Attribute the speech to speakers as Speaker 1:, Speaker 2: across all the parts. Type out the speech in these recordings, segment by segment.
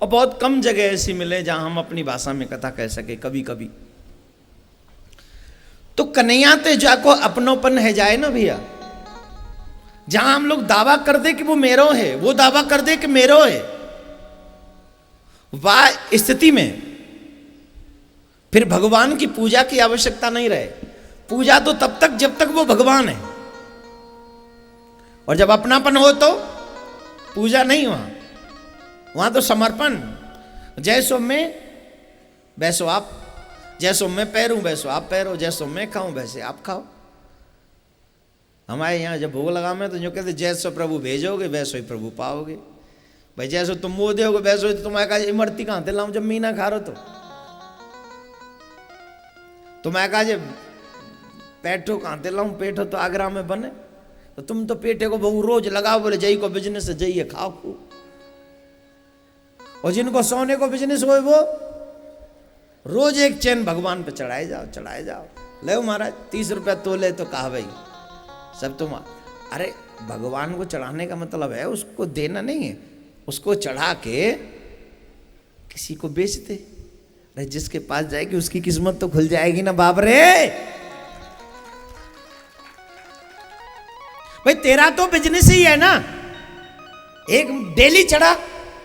Speaker 1: और बहुत कम जगह ऐसी मिले जहां हम अपनी भाषा में कथा कह सके कभी कभी। तो कन्हैया ते जाको अपनोपन है जाए ना भैया, जहां हम लोग दावा कर दे कि वो मेरो है, वो दावा कर दे कि मेरो है, वह स्थिति में फिर भगवान की पूजा की आवश्यकता नहीं रहे। पूजा तो तब तक जब तक वो भगवान है, और जब अपनापन हो तो पूजा नहीं, वहां तो समर्पण। जैसो मैं वैसो आप, जैसो मैं पैरूं वैसो आप पैरो, जैसो मैं खाऊं वैसे आप खाओ। हमारे यहाँ जब भोग लगा में तो जो कहते जैसो प्रभु भेजोगे वैसो ही प्रभु पाओगे। भाई जैसो तुम वो दोगे वैसो ही तो तुम्हारे कहा इमरती कहाँ थे लाऊं जब मीना खा रहे तो तुम्हारे कहा जे पेठो कहाँ थे लाऊं, पेठो तो आगरा में बने, तो तुम तो पेठे को बहु रोज लगाओ, बोले जई को बिजनेस है जई खाओ खूब। और जिनको सोने को बिजनेस हो वो रोज एक चैन भगवान पे चढ़ाए जाओ, चढ़ाए जाओ। ले महाराज 30 रुपया तोले तो कहा भाई सब तुम। अरे भगवान को चढ़ाने का मतलब है उसको देना नहीं है, उसको चढ़ा के किसी को बेच दे। अरे जिसके पास जाएगी उसकी किस्मत तो खुल जाएगी ना बाप रे। भाई तेरा तो बिजनेस ही है ना, एक डेली चढ़ा।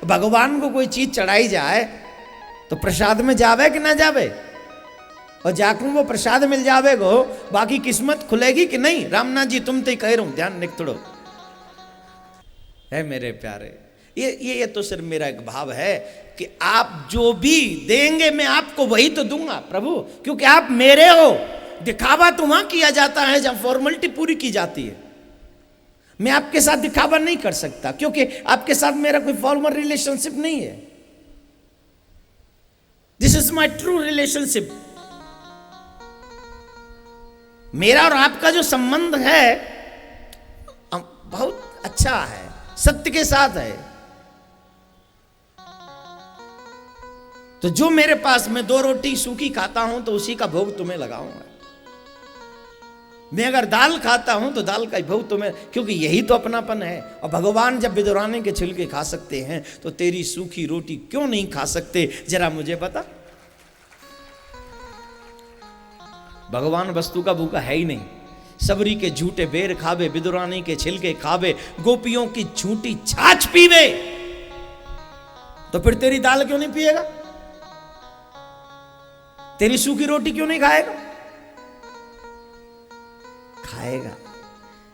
Speaker 1: भगवान को कोई चीज चढ़ाई जाए तो प्रसाद में जावे कि ना जावे, और जाकू वो प्रसाद मिल जावे गो, बाकी किस्मत खुलेगी कि नहीं। रामनाथ जी तुम तो ही कह रहा हूं, ध्यान निकतड़ो है मेरे प्यारे। ये तो सिर्फ मेरा एक भाव है कि आप जो भी देंगे मैं आपको वही तो दूंगा प्रभु, क्योंकि आप मेरे हो। दिखावा तो वहां किया जाता है जहां फॉर्मेलिटी पूरी की जाती है। मैं आपके साथ दिखावा नहीं कर सकता क्योंकि आपके साथ मेरा कोई फॉर्मल रिलेशनशिप नहीं है। This is my true relationship. मेरा और आपका जो संबंध है बहुत अच्छा है, सत्य के साथ है। तो जो मेरे पास मैं 2 रोटी सूखी खाता हूं तो उसी का भोग तुम्हें लगाऊंगा। मैं अगर दाल खाता हूं तो दाल का भोग तुम्हें, क्योंकि यही तो अपनापन है। और भगवान जब बिदुराने के छिलके खा सकते हैं तो तेरी सूखी रोटी क्यों नहीं खा सकते, जरा मुझे बता। भगवान वस्तु का भूखा है ही नहीं। सबरी के झूठे बेर खावे, बिदुरानी के छिलके खावे, गोपियों की झूठी छाछ पीवे, तो फिर तेरी दाल क्यों नहीं पिएगा, तेरी सूखी रोटी क्यों नहीं खाएगा? खाएगा,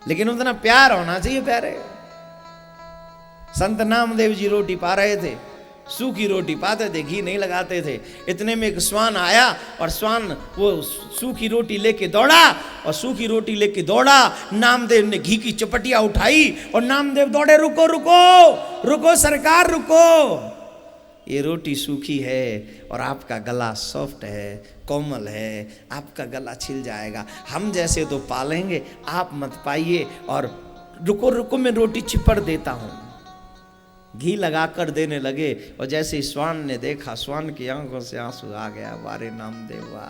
Speaker 1: लेकिन उतना प्यार होना चाहिए प्यारे। संत नामदेव जी रोटी पा रहे थे, सूखी रोटी पाते थे, घी नहीं लगाते थे। इतने में एक श्वान आया और श्वान वो सूखी रोटी लेके दौड़ा, और सूखी रोटी लेके दौड़ा। नामदेव ने घी की चपटिया उठाई और नामदेव दौड़े, रुको रुको रुको सरकार रुको, ये रोटी सूखी है और आपका गला सॉफ्ट है, कोमल है, आपका गला छिल जाएगा। हम जैसे तो पालेंगे, आप मत पाइए। और रुको रुको मैं रोटी चिपड़ देता हूं। घी लगाकर देने लगे और जैसे श्वान ने देखा, श्वान की आंखों से आंसू आ गया। वारे नामदेवा,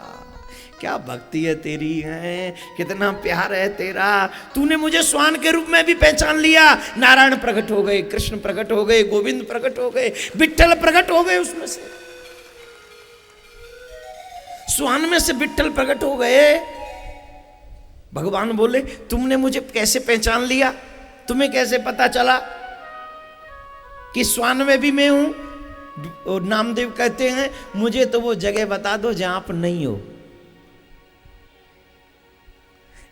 Speaker 1: क्या भक्ति है तेरी, है कितना प्यार है तेरा। तूने मुझे श्वान के रूप में भी पहचान लिया। नारायण प्रकट हो गए, कृष्ण प्रकट हो गए, गोविंद प्रकट हो गए, विट्ठल प्रकट हो गए। उसमें से श्वान में से विट्ठल प्रकट हो गए। भगवान बोले तुमने मुझे कैसे पहचान लिया, तुम्हें कैसे पता चला कि श्वान में भी मैं हूं? और नामदेव कहते हैं मुझे तो वो जगह बता दो जहां आप नहीं हो।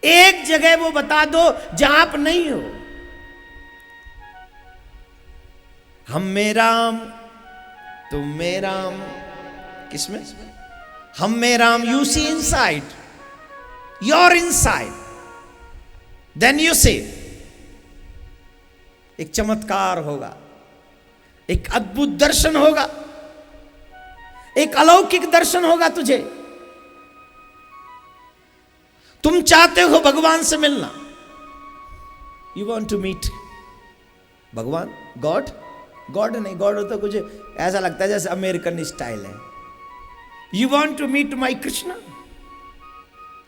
Speaker 1: एक जगह वो बता दो जहां आप नहीं हो। हम में राम तुम में राम, किसमें? हम में Ram. You see inside, your inside, then you say. एक चमत्कार होगा, एक अद्भुत दर्शन होगा, एक अलौकिक दर्शन होगा तुझे। तुम चाहते हो भगवान से मिलना, यू वॉन्ट टू मीट भगवान, गॉड। गॉड नहीं, गॉड होता कुछ ऐसा लगता है जैसे अमेरिकन स्टाइल है। You want to meet my Krishna,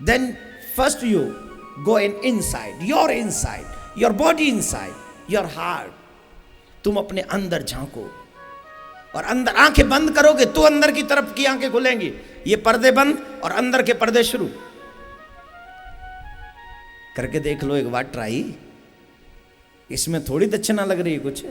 Speaker 1: then first you go inside, your body inside, your heart. तुम अपने अंदर झांको, और अंदर आंखें बंद करोगे तो अंदर की तरफ की आंखें खुलेंगी। ये पर्दे बंद और अंदर के पर्दे शुरू। करके देख लो एक बार ट्राई। इसमें थोड़ी दक्षिणा लग रही है कुछ।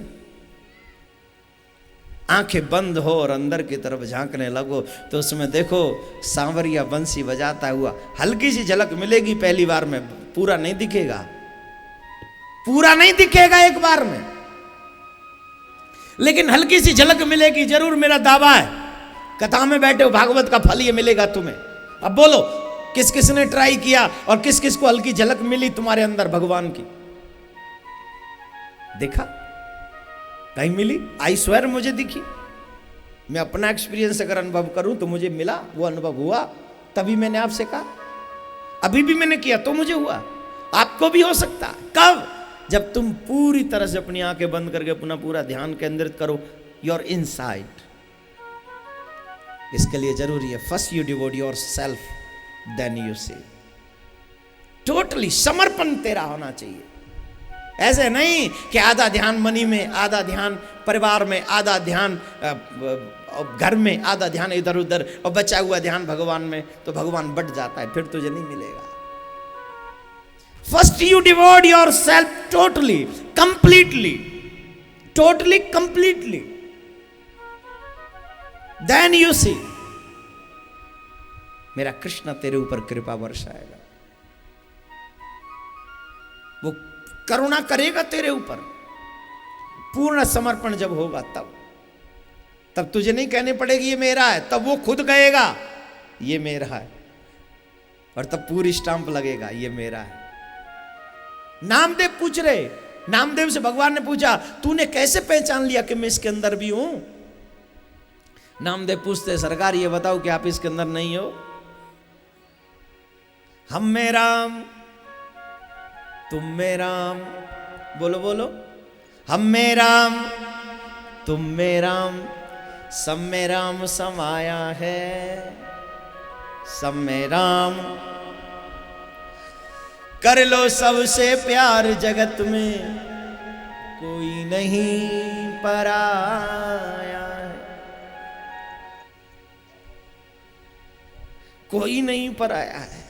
Speaker 1: आंखें बंद हो और अंदर की तरफ झांकने लगो तो उसमें देखो सांवरिया बंसी बजाता हुआ हल्की सी झलक मिलेगी पहली बार में, पूरा नहीं दिखेगा, पूरा नहीं दिखेगा एक बार में, लेकिन हल्की सी झलक मिलेगी जरूर। मेरा दावा है, कथा में बैठे हो भागवत का फल ये मिलेगा तुम्हें। अब बोलो किस किस ने ट्राई किया और किस किस को हल्की झलक मिली तुम्हारे अंदर भगवान की? देखा? कहीं मिली? आई स्वेयर मुझे दिखी। मैं अपना एक्सपीरियंस अगर अनुभव करूं तो मुझे मिला, वो अनुभव हुआ, तभी मैंने आपसे कहा। अभी भी मैंने किया तो मुझे हुआ, आपको भी हो सकता है। कब? जब तुम पूरी तरह से अपनी आंखें बंद करके पुनः पूरा ध्यान केंद्रित करो योर इनसाइड। इसके लिए जरूरी है first you devote yourself then you see. Totally समर्पण तेरा होना चाहिए। ऐसे नहीं कि आधा ध्यान मनी में, आधा ध्यान परिवार में, आधा ध्यान घर में, आधा ध्यान इधर उधर और बचा हुआ ध्यान भगवान में, तो भगवान बट जाता है, फिर तुझे नहीं मिलेगा। First you devote yourself totally completely, totally completely, then you see मेरा कृष्ण तेरे ऊपर कृपा बरसाएगा, वो करुणा करेगा तेरे ऊपर। पूर्ण समर्पण जब होगा तब तुझे नहीं कहने पड़ेगी ये मेरा है, तब वो खुद कहेगा ये मेरा है, और तब पूरी स्टांप लगेगा ये मेरा है। नामदेव पूछ रहे, नामदेव से भगवान ने पूछा तूने कैसे पहचान लिया कि मैं इसके अंदर भी हूं? नामदेव पूछते सरकार ये बताओ कि आप इसके अंदर नहीं हो? हम में राम तुम में राम, बोलो बोलो, हम में राम तुम में राम, सब में राम समाया है, सब में राम, कर लो सबसे प्यार जगत में, कोई नहीं पराया है, कोई नहीं पराया है।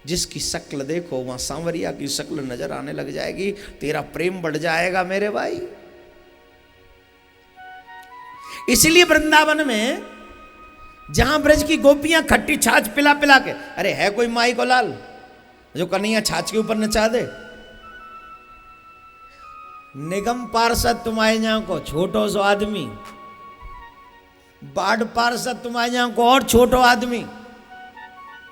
Speaker 1: जिसकी शक्ल देखो वहां सांवरिया की शक्ल नजर आने लग जाएगी, तेरा प्रेम बढ़ जाएगा मेरे भाई। इसलिए वृंदावन में जहां ब्रज की गोपियां खट्टी छाछ पिला पिला के, अरे है कोई माई को लाल जो कन्हैया छाछ के ऊपर नचा दे? निगम पार्षद तुम्हारे यहां को छोटो सो आदमी, बाढ़ पार्षद तुम्हारे यहां को और छोटो आदमी,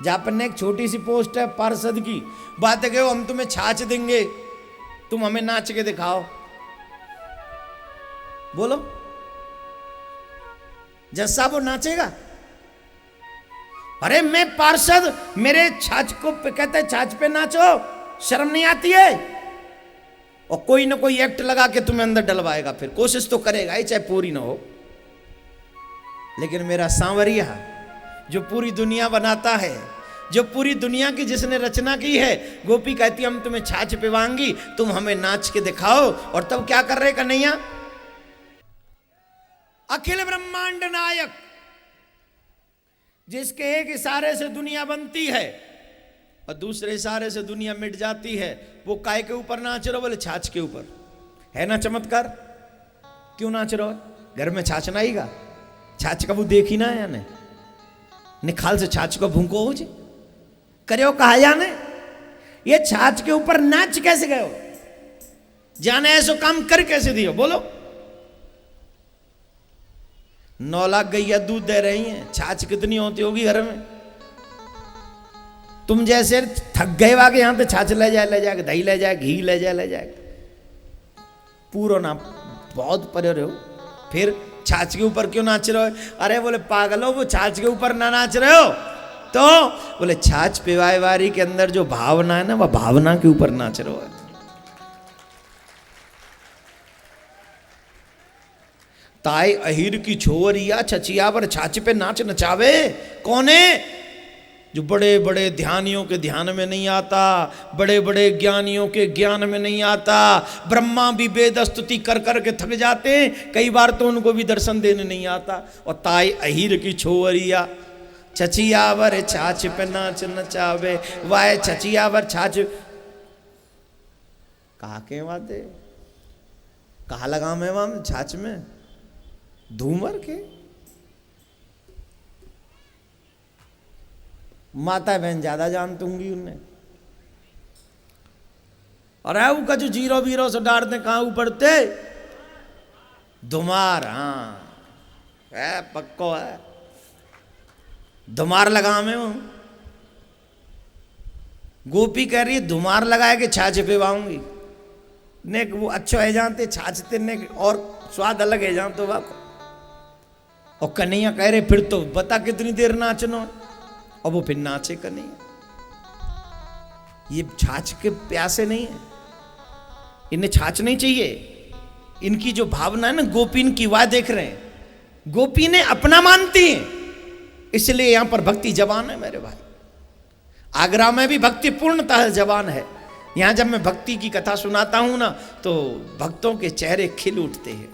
Speaker 1: जहां पर एक छोटी सी पोस्ट है पार्षद की, बात है कि हम तुम्हें छाछ देंगे, तुम हमें नाच के दिखाओ। बोलो जैसा वो नाचेगा? अरे मैं पार्षद, मेरे छाछ को कहते हैं छाछ पे नाचो, शर्म नहीं आती है? और कोई ना कोई एक्ट लगा के तुम्हें अंदर डलवाएगा, फिर कोशिश तो करेगा ही चाहे पूरी ना हो। लेकिन मेरा सांवरिया जो पूरी दुनिया बनाता है, जो पूरी दुनिया की जिसने रचना की है, गोपी कहती हम तुम्हें छाछ पिवाएंगी, तुम हमें नाच के दिखाओ। और तब क्या कर रहे कन्हैया? अखिल ब्रह्मांड नायक, जिसके एक इशारे से दुनिया बनती है और दूसरे इशारे से दुनिया मिट जाती है, वो काय के ऊपर नाच रहे हो? बोले छाछ के ऊपर। है ना चमत्कार? क्यों नाच रहे हो? घर में छाछ नाईगा, छाछ का वो देखी ना याने निखाल से छाछ को भूखो हो जी करो कहा जाने, ये छाछ के ऊपर नाच कैसे गए हो? जाने ऐसो काम कर कैसे दियो? बोलो 9 लाख गैया दूध दे रही हैं, छाछ कितनी होती होगी घर में? तुम जैसे थक गए वाके यहां पे छाछ ले जाए दही ले जाए, घी ले जाए, पूरा ना बहुत परे रहे हो, फिर छाछ के ऊपर क्यों नाच रहे हो? अरे बोले पागल हो, वो छाछ के ऊपर ना नाच रहे हो तो बोले छाछ पिवाए वारी के अंदर जो भावना है ना, वह भावना के ऊपर नाच रहे हो। ताई अहिर की छोरिया छचिया पर छाछ पे नाच नचावे कौन है? जो बड़े बड़े ध्यानियों के ध्यान में नहीं आता, बड़े बड़े ज्ञानियों के ज्ञान में नहीं आता। ब्रह्मा भी वेद स्तुति कर कर के थक जाते हैं, कई बार तो उनको भी दर्शन देने नहीं आता। और ताई अहीर की छोवरिया छचियावर छाछ पे नाच नचावे, वाय छचियावर छाछ कहा के बाते कहा लगा मैं वहां छाछ में धूमर के माता बहन ज्यादा जानती होंगी उन्हें। और है का जो जीरो बीरो से डालते कहाँ ऊपरते धुमार, हाँ है पक्को है धुमार लगा में हूं। गोपी कह रही है धुमार लगाए के छाछ पिवाऊंगी ने वो अच्छा है जानते छाछते ने और स्वाद अलग है जान तो बाप। और कन्हैया कह रहे फिर तो बता कितनी देर नाचनो, और वो फिर नाचे कन्हैया। ये छाछ के प्यासे नहीं है, इन्हें छाछ नहीं चाहिए। इनकी जो भावना है ना गोपीन की वह देख रहे हैं, गोपी ने अपना मानती है, इसलिए यहां पर भक्ति जवान है मेरे भाई। आगरा में भी भक्ति पूर्णतः जवान है। यहां जब मैं भक्ति की कथा सुनाता हूं ना तो भक्तों के चेहरे खिल उठते हैं।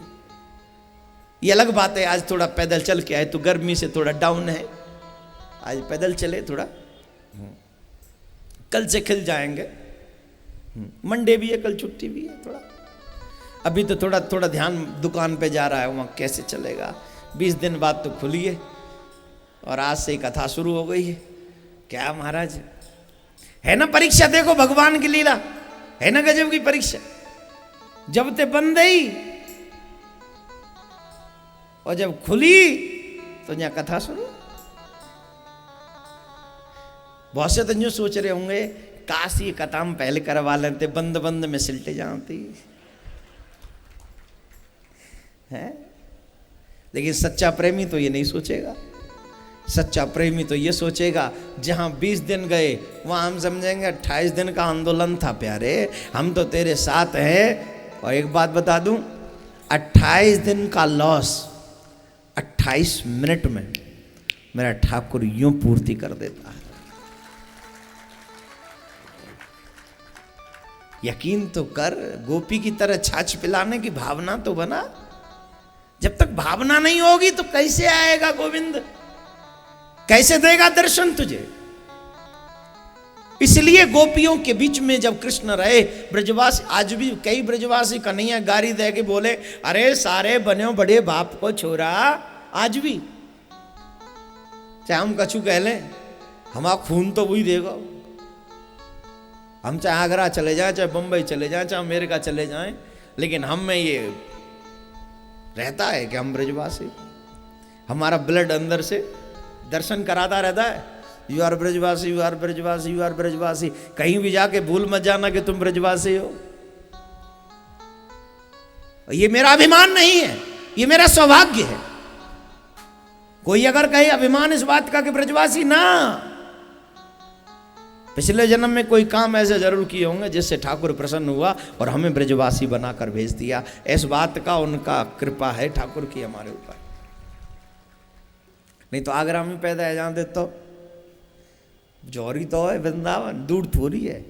Speaker 1: ये अलग बात है, आज थोड़ा पैदल चल के आए तो गर्मी से थोड़ा डाउन है, आज पैदल चले थोड़ा, कल से खिल जाएंगे। मंडे भी है, कल छुट्टी भी है थोड़ा। अभी तो थोड़ा थोड़ा ध्यान दुकान पे जा रहा है, वहां कैसे चलेगा। 20 दिन बाद तो खुली है और आज से कथा शुरू हो गई है। क्या महाराज है ना परीक्षा, देखो भगवान की लीला है ना गजब की परीक्षा। जब ते बंद ही और जब खुली तो यहाँ कथा शुरू। बहुत से तो यूं सोच रहे होंगे काश ये कथा हम पहले करवा लेते, बंद बंद में सिलटे जाती है। लेकिन सच्चा प्रेमी तो ये नहीं सोचेगा। सच्चा प्रेमी तो ये सोचेगा जहां 20 दिन गए वहां हम समझेंगे 28 दिन का आंदोलन था प्यारे, हम तो तेरे साथ हैं। और एक बात बता दूं, 28 दिन का लॉस 28 मिनट में मेरा ठाकुर यूं पूर्ति कर देता है। यकीन तो कर, गोपी की तरह छाछ पिलाने की भावना तो बना। जब तक भावना नहीं होगी तो कैसे आएगा गोविंद, कैसे देगा दर्शन तुझे। इसलिए गोपियों के बीच में जब कृष्ण रहे, ब्रजवासी, आज भी कई ब्रजवासी कन्हैया गारी दे के बोले अरे सारे बने बड़े बाप को छोरा। आज भी चाहे हम कछु कह लें, हमारा खून तो वही देगा। हम चाहे आगरा चले जाएं, चाहे बंबई चले जाएं, चाहे अमेरिका चले जाएं, लेकिन हम में ये रहता है कि हम ब्रजवासी, हमारा ब्लड अंदर से दर्शन कराता रहता है। You are Brajwasi, you are Brajwasi, you are Brajwasi. कहीं भी जाके भूल मत जाना कि तुम ब्रजवासी हो। ये मेरा अभिमान नहीं है, ये मेरा सौभाग्य है। कोई अगर कहे अभिमान इस बात का कि ब्रजवासी, ना, पिछले जन्म में कोई काम ऐसे जरूर किए होंगे जिससे ठाकुर प्रसन्न हुआ और हमें ब्रजवासी बनाकर भेज दिया। इस बात का उनका कृपा है ठाकुर की हमारे ऊपर। नहीं तो आगरा में पैदा है जान दे तो जौहरी तो है, वृंदावन दूर थोड़ी है।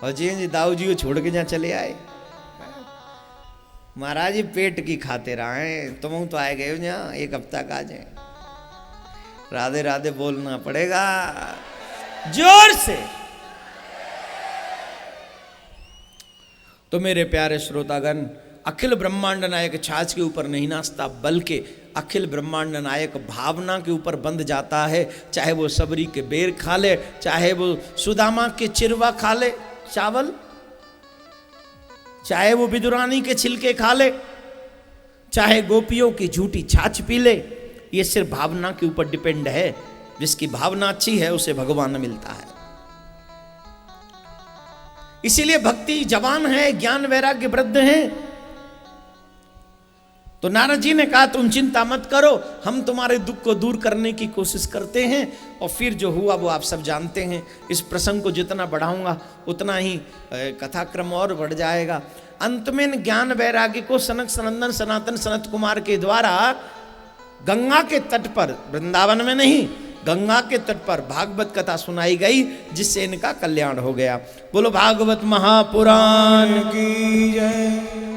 Speaker 1: और जी दाऊ जी को छोड़ के जहाँ चले आए, महाराज जी पेट की खाते रहे, तुम तो आए गए हो जहाँ, एक हफ्ता का जाए। राधे राधे बोलना पड़ेगा जोर से। तो मेरे प्यारे श्रोतागण, अखिल ब्रह्मांड नायक छाछ के ऊपर नहीं नाचता, बल्कि अखिल ब्रह्मांड नायक भावना के ऊपर बंध जाता है। चाहे वो सबरी के बेर खा ले, चाहे वो सुदामा के चिरवा खा ले चावल, चाहे वो विदुरानी के छिलके खा ले, चाहे गोपियों की झूठी छाछ पी ले। ये सिर्फ भावना के ऊपर डिपेंड है। जिसकी भावना अच्छी है उसे भगवान मिलता है। इसीलिए भक्ति जवान है, ज्ञान वैराग्य वृद्ध है। तो नारद जी ने कहा तुम चिंता मत करो, हम तुम्हारे दुख को दूर करने की कोशिश करते हैं। और फिर जो हुआ वो आप सब जानते हैं। इस प्रसंग को जितना बढ़ाऊंगा उतना ही कथाक्रम और बढ़ जाएगा। अंत में ज्ञान वैराग्य को सनक सनंदन सनातन सनत कुमार के द्वारा गंगा के तट पर, वृंदावन में नहीं, गंगा के तट पर भागवत कथा सुनाई गई, जिससे इनका कल्याण हो गया। बोलो भागवत महापुराण की जय।